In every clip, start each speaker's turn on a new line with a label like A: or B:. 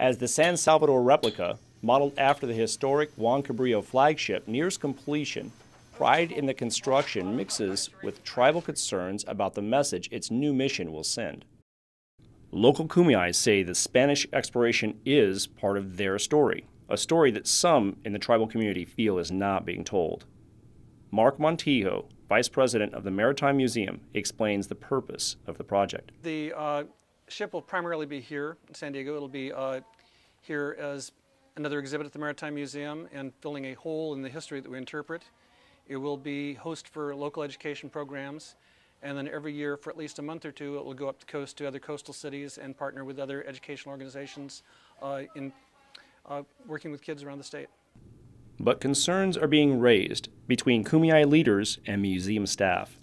A: As the San Salvador replica, modeled after the historic Juan Cabrillo flagship, nears completion, pride in the construction mixes with tribal concerns about the message its new mission will send. Local Kumeyaay say the Spanish exploration is part of their story, a story that some in the tribal community feel is not being told. Mark Montijo, Vice President of the Maritime Museum, explains the purpose of the project.
B: The ship will primarily be here in San Diego. It'll be here as another exhibit at the Maritime Museum and filling a hole in the history that we interpret. It will be host for local education programs, and then every year for at least a month or two it will go up the coast to other coastal cities and partner with other educational organizations in working with kids around the state.
A: But concerns are being raised between Kumeyaay leaders and museum staff.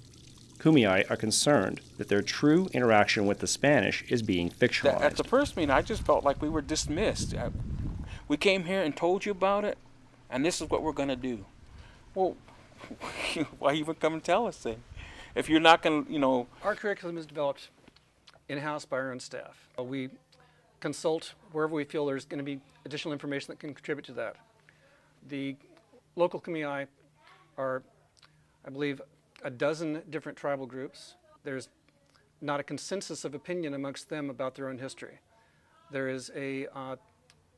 A: Kumeyaay are concerned that their true interaction with the Spanish is being fictionalized.
C: At the first meeting, I just felt like we were dismissed. We came here and told you about it, and this is what we're going to do. Well, why even come and tell us then? If you're not going to, you know...
B: Our curriculum is developed in-house by our own staff. We consult wherever we feel there's going to be additional information that can contribute to that. The local Kumeyaay are, I believe, a dozen different tribal groups. There's not a consensus of opinion amongst them about their own history. There is a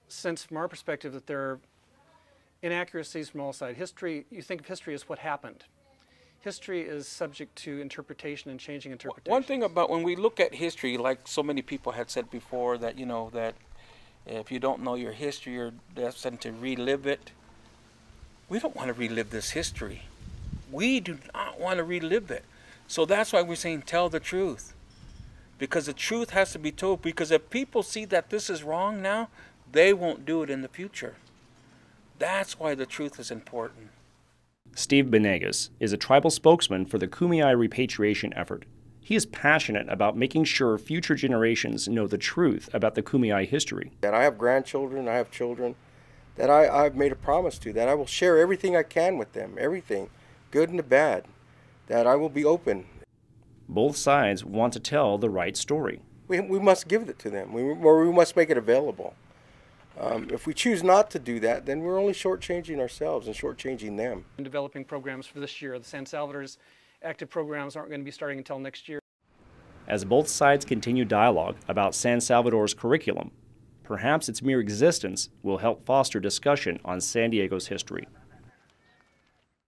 B: sense from our perspective that there are inaccuracies from all sides. History, you think of history as what happened. History is subject to interpretation and changing interpretation.
C: One thing about when we look at history, like so many people had said before, that, you know, that if you don't know your history, you're destined to relive it. We don't want to relive this history. We do not want to relive it. So that's why we're saying tell the truth. Because the truth has to be told. Because if people see that this is wrong now, they won't do it in the future. That's why the truth is important.
A: Steve Benegas is a tribal spokesman for the Kumeyaay repatriation effort. He is passionate about making sure future generations know the truth about the Kumeyaay history.
D: And I have grandchildren, I have children that I've made a promise to, that I will share everything I can with them, everything, good and the bad, that I will be open.
A: Both sides want to tell the right story.
D: We must give it to them, or we must make it available. If we choose not to do that, then we're only shortchanging ourselves and shortchanging them.
B: In developing programs for this year, the San Salvador's active programs aren't going to be starting until next year.
A: As both sides continue dialogue about San Salvador's curriculum, perhaps its mere existence will help foster discussion on San Diego's history.